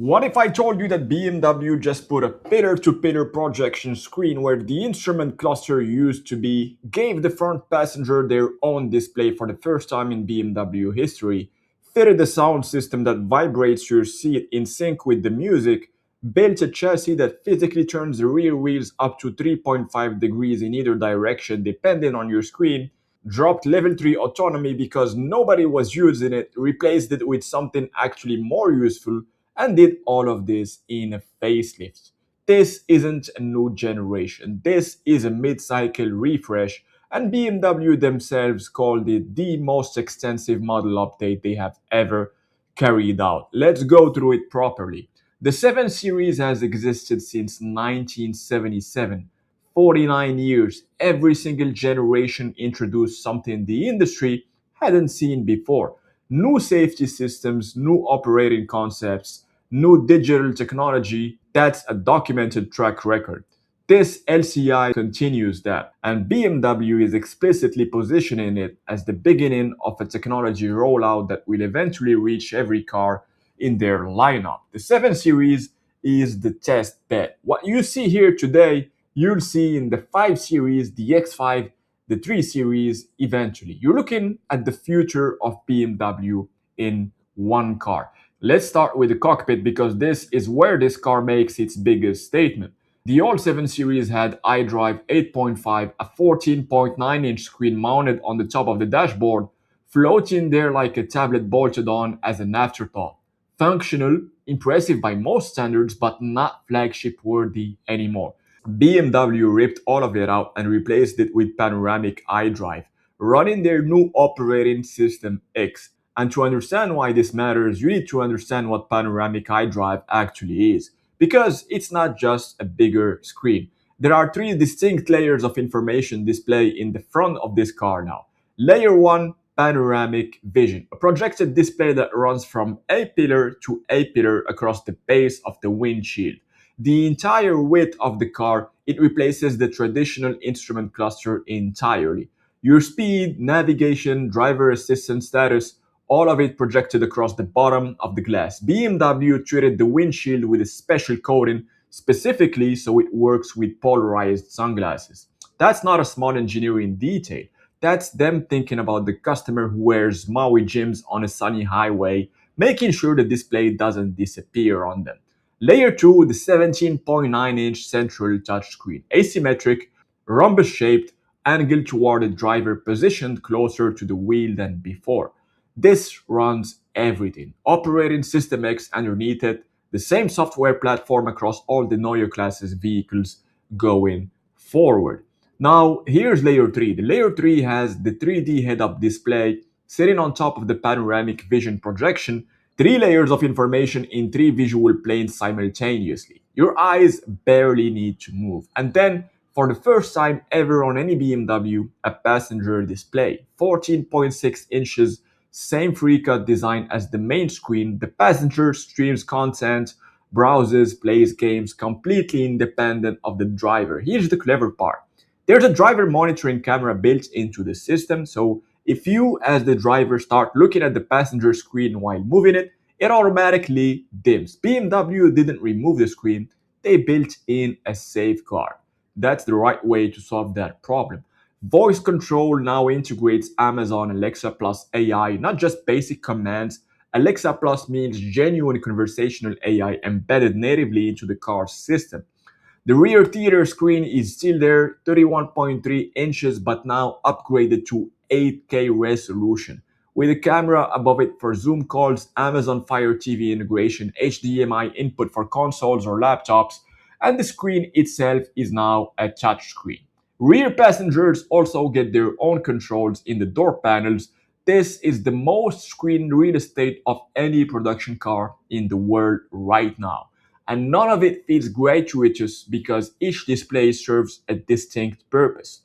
What if I told you that BMW just put a pillar-to-pillar projection screen where the instrument cluster used to be, gave the front passenger their own display for the first time in BMW history, fitted a sound system that vibrates your seat in sync with the music, built a chassis that physically turns the rear wheels up to 3.5 degrees in either direction depending on your screen, dropped level 3 autonomy because nobody was using it, replaced it with something actually more useful, and did all of this in a facelift. This isn't a new generation, this is a mid cycle refresh, and BMW themselves called it the most extensive model update they have ever carried out. Let's go through it properly. The 7 Series has existed since 1977. 49 years, every single generation introduced something the industry hadn't seen before. New safety systems, new operating concepts, new digital technology. That's a documented track record. This LCI continues that, and BMW is explicitly positioning it as the beginning of a technology rollout that will eventually reach every car in their lineup. The 7 Series is the test bed. What you see here today, you'll see in the 5 Series, the X5, the 3 Series eventually. You're looking at the future of BMW in one car. Let's start with the cockpit because this is where this car makes its biggest statement. The old 7 Series had iDrive 8.5, a 14.9-inch screen mounted on the top of the dashboard, floating there like a tablet bolted on as an afterthought. Functional, impressive by most standards, but not flagship worthy anymore. BMW ripped all of it out and replaced it with panoramic iDrive, running their new operating system X. And to understand why this matters, you need to understand what panoramic iDrive actually is. Because it's not just a bigger screen. There are three distinct layers of information displayed in the front of this car now. Layer 1, panoramic vision, a projected display that runs from A pillar to A pillar across the base of the windshield. The entire width of the car, it replaces the traditional instrument cluster entirely. Your speed, navigation, driver assistance status, all of it projected across the bottom of the glass. BMW treated the windshield with a special coating specifically so it works with polarized sunglasses. That's not a small engineering detail. That's them thinking about the customer who wears Maui gyms on a sunny highway, making sure the display doesn't disappear on them. Layer 2, the 17.9-inch central touchscreen, asymmetric, rhombus-shaped, angled toward the driver, positioned closer to the wheel than before. This runs everything. Operating System X underneath it, the same software platform across all the Neue classes vehicles going forward. Now, here's layer 3. The layer 3 has the 3D head-up display sitting on top of the panoramic vision projection, three layers of information in three visual planes simultaneously. Your eyes barely need to move. And then, for the first time ever on any BMW, a passenger display. 14.6 inches, same free-cut design as the main screen. The passenger streams content, browses, plays games completely independent of the driver. Here's the clever part. There's a driver monitoring camera built into the system, so if you, as the driver, start looking at the passenger screen while moving it, it automatically dims. BMW didn't remove the screen, they built in a safeguard. That's the right way to solve that problem. Voice control now integrates Amazon Alexa Plus AI, not just basic commands. Alexa Plus means genuine conversational AI embedded natively into the car's system. The rear theater screen is still there, 31.3 inches, but now upgraded to 8K resolution. With a camera above it for Zoom calls, Amazon Fire TV integration, HDMI input for consoles or laptops, and the screen itself is now a touchscreen. Rear passengers also get their own controls in the door panels. This is the most screen real estate of any production car in the world right now. And none of it feels gratuitous because each display serves a distinct purpose.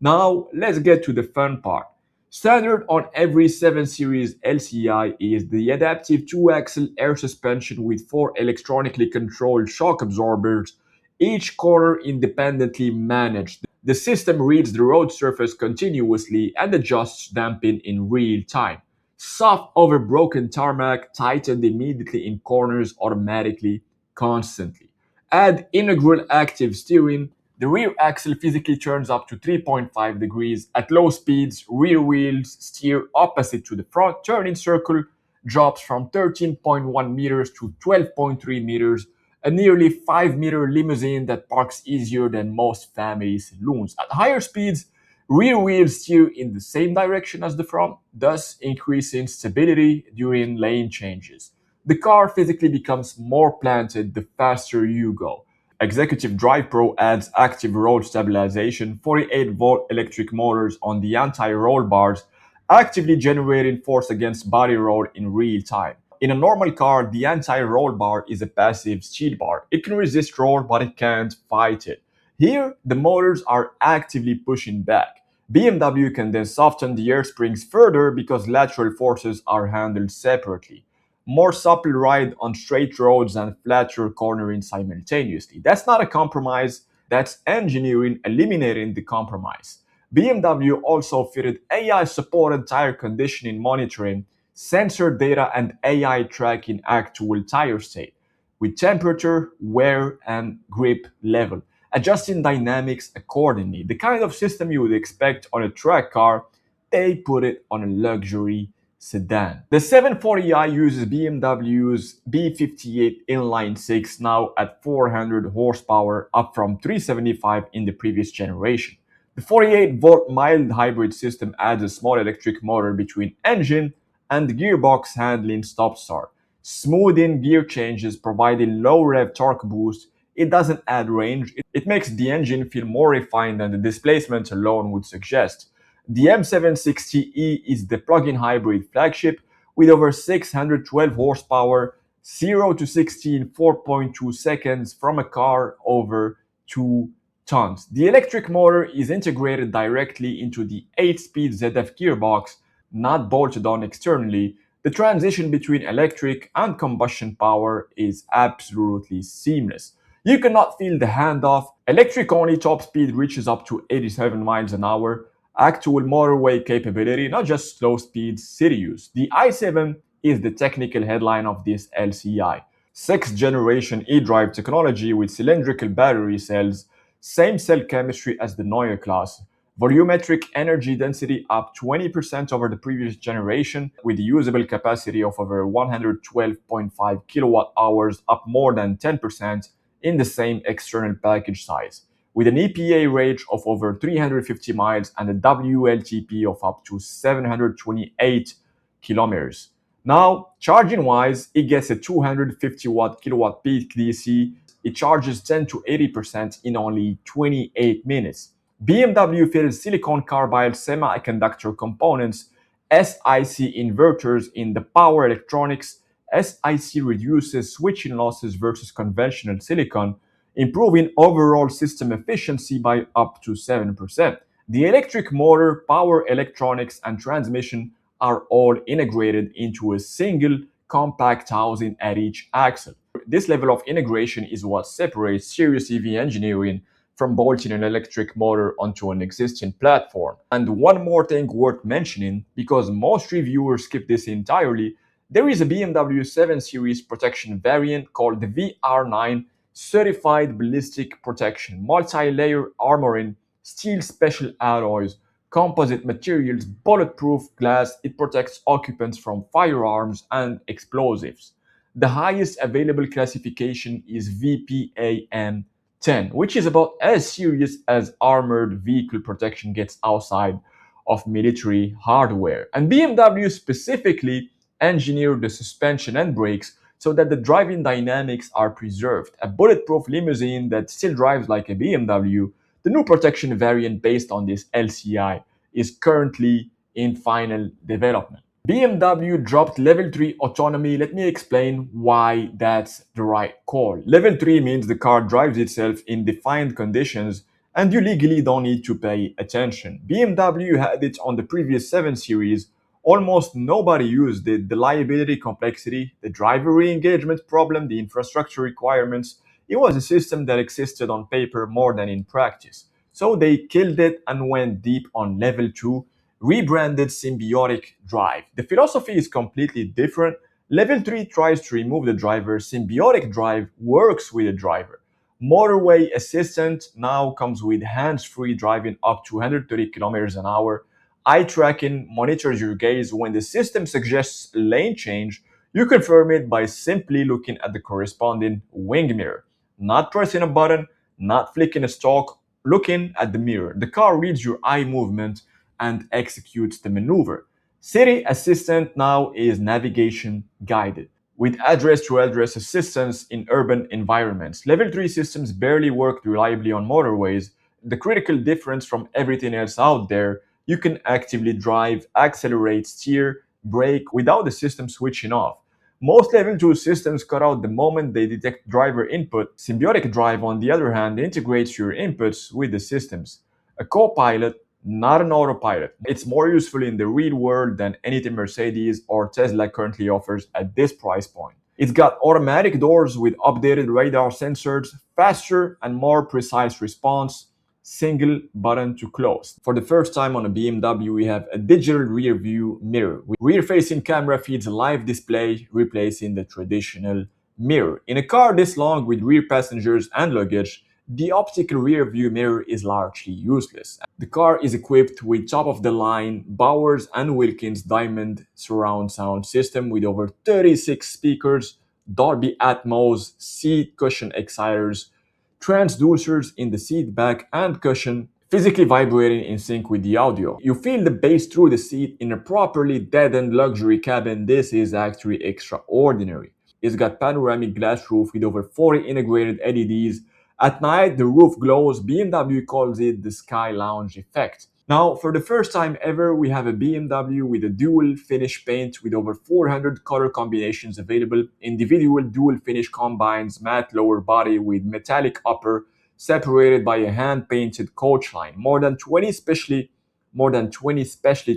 Now, let's get to the fun part. Standard on every 7 Series LCI is the adaptive 2-axle air suspension with 4 electronically controlled shock absorbers, each corner independently managed. The system reads the road surface continuously and adjusts damping in real time. soft over broken tarmac, tightened immediately in corners automatically, constantly. Add integral active steering, the rear axle physically turns up to 3.5 degrees. At low speeds, rear wheels steer opposite to the front. Turning circle drops from 13.1 meters to 12.3 meters, a nearly 5-meter limousine that parks easier than most family saloons. At higher speeds, rear wheels steer in the same direction as the front, thus increasing stability during lane changes. The car physically becomes more planted the faster you go. Executive Drive Pro adds active roll stabilization, 48-volt electric motors on the anti-roll bars, actively generating force against body roll in real time. In a normal car, the anti-roll bar is a passive steel bar. It can resist roll, but it can't fight it. Here, the motors are actively pushing back. BMW can then soften the air springs further because lateral forces are handled separately. More supple ride on straight roads and flatter cornering simultaneously. That's not a compromise, that's engineering eliminating the compromise. BMW also fitted AI supported tire conditioning monitoring, sensor data, and AI tracking actual tire state with temperature, wear, and grip level, adjusting dynamics accordingly. The kind of system you would expect on a track car, they put it on a luxury sedan. The 740i uses BMW's B58 inline 6, now at 400 horsepower, up from 375 in the previous generation. The 48-volt mild hybrid system adds a small electric motor between engine and gearbox handling stop-start, smoothing gear changes, providing low rev torque boost. It doesn't add range, it makes the engine feel more refined than the displacement alone would suggest. The M760E is the plug-in hybrid flagship with over 612 horsepower, 0 to 60 in 4.2 seconds from a car over 2 tons. The electric motor is integrated directly into the 8-speed ZF gearbox, not bolted on externally. The transition between electric and combustion power is absolutely seamless. You cannot feel the handoff. Electric only top speed reaches up to 87 miles an hour. Actual motorway capability, not just slow speed city use. The i7 is the technical headline of this LCI. Sixth generation e-drive technology with cylindrical battery cells, same cell chemistry as the Neue class. Volumetric energy density up 20% over the previous generation, with usable capacity of over 112.5 kilowatt hours, up more than 10% in the same external package size, with an EPA range of over 350 miles and a WLTP of up to 728 kilometers. Now, charging wise, it gets a 250 watt kilowatt peak DC. It charges 10 to 80% in only 28 minutes. BMW fitted silicon carbide semiconductor components, SiC inverters in the power electronics. SiC reduces switching losses versus conventional silicon, improving overall system efficiency by up to 7%. The electric motor, power electronics, and transmission are all integrated into a single compact housing at each axle. This level of integration is what separates serious EV engineering from bolting an electric motor onto an existing platform. And one more thing worth mentioning, because most reviewers skip this entirely, there is a BMW 7 Series protection variant called the VR9 Certified Ballistic Protection, multi-layer armoring, steel special alloys, composite materials, bulletproof glass. It protects occupants from firearms and explosives. The highest available classification is VPAM 10, which is about as serious as armored vehicle protection gets outside of military hardware. And BMW specifically engineered the suspension and brakes so that the driving dynamics are preserved. A bulletproof limousine that still drives like a BMW, the new protection variant based on this LCI is currently in final development. BMW dropped level 3 autonomy. Let me explain why that's the right call. Level 3 means the car drives itself in defined conditions and you legally don't need to pay attention. BMW had it on the previous 7 Series. Almost nobody used it. The liability complexity, the driver re-engagement problem, the infrastructure requirements. It was a system that existed on paper more than in practice. So they killed it and went deep on level 2, rebranded Symbiotic Drive. The philosophy is completely different. Level 3 tries to remove the driver, Symbiotic Drive works with the driver. Motorway Assistant now comes with hands-free driving up to 130 kilometers an hour. Eye tracking monitors your gaze. When the system suggests lane change, you confirm it by simply looking at the corresponding wing mirror. Not pressing a button, not flicking a stalk, looking at the mirror. The car reads your eye movement and executes the maneuver. City Assistant now is navigation guided with address-to-address assistance in urban environments. Level 3 systems barely work reliably on motorways. The critical difference from everything else out there, you can actively drive, accelerate, steer, brake without the system switching off. Most Level 2 systems cut out the moment they detect driver input. Symbiotic Drive, on the other hand, integrates your inputs with the systems. A co-pilot, not an autopilot. It's more useful in the real world than anything Mercedes or Tesla currently offers at this price point. It's got automatic doors with updated radar sensors, faster and more precise response, single button to close. For the first time on a BMW, we have a digital rear view mirror. Rear-facing camera feeds a live display, replacing the traditional mirror. In a car this long with rear passengers and luggage, the optical rear view mirror is largely useless. The car is equipped with top-of-the-line Bowers and Wilkins Diamond surround sound system with over 36 speakers, Dolby Atmos, seat cushion exciters, transducers in the seat back and cushion, physically vibrating in sync with the audio. You feel the bass through the seat in a properly deadened luxury cabin. This is actually extraordinary. It's got panoramic glass roof with over 40 integrated LEDs. At night, the roof glows. BMW calls it the Sky Lounge effect. Now, for the first time ever, we have a BMW with a dual finish paint with over 400 color combinations available. Individual dual finish combines matte lower body with metallic upper, separated by a hand-painted coach line. More than 20 specially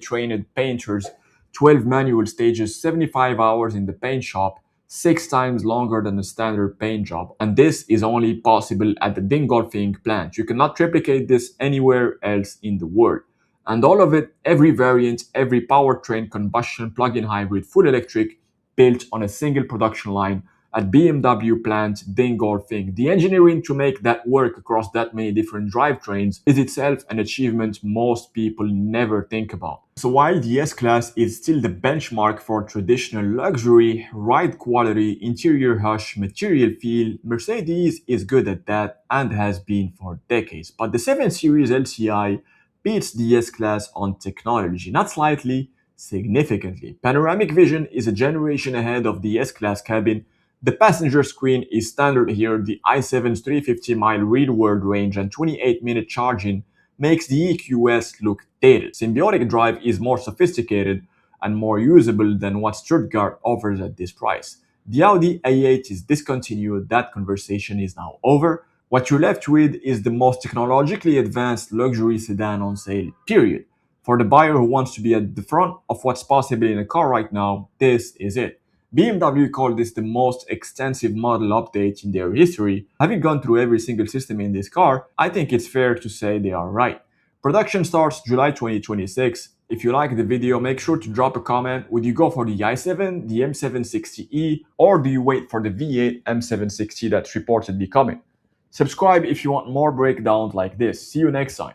trained painters, 12 manual stages, 75 hours in the paint shop, 6 times longer than a standard paint job. And this is only possible at the Dingolfing plant. You cannot replicate this anywhere else in the world. And all of it, every variant, every powertrain, combustion, plug-in hybrid, full electric, built on a single production line at BMW plant Dingolfing. The engineering to make that work across that many different drivetrains is itself an achievement most people never think about. So while the S-Class is still the benchmark for traditional luxury, ride quality, interior hush, material feel, Mercedes is good at that and has been for decades. But the 7 Series LCI beats the S-Class on technology, not slightly, significantly. Panoramic vision is a generation ahead of the S-Class cabin. The passenger screen is standard here. The i7's 350-mile real-world range and 28-minute charging makes the EQS look dated. Symbiotic Drive is more sophisticated and more usable than what Stuttgart offers at this price. The Audi A8 is discontinued. That conversation is now over. What you're left with is the most technologically advanced luxury sedan on sale, period. For the buyer who wants to be at the front of what's possible in a car right now, this is it. BMW called this the most extensive model update in their history. Having gone through every single system in this car, I think it's fair to say they are right. Production starts July 2026. If you like the video, make sure to drop a comment. Would you go for the i7, the M760e, or do you wait for the V8 M760 that's reportedly coming? Subscribe if you want more breakdowns like this. See you next time.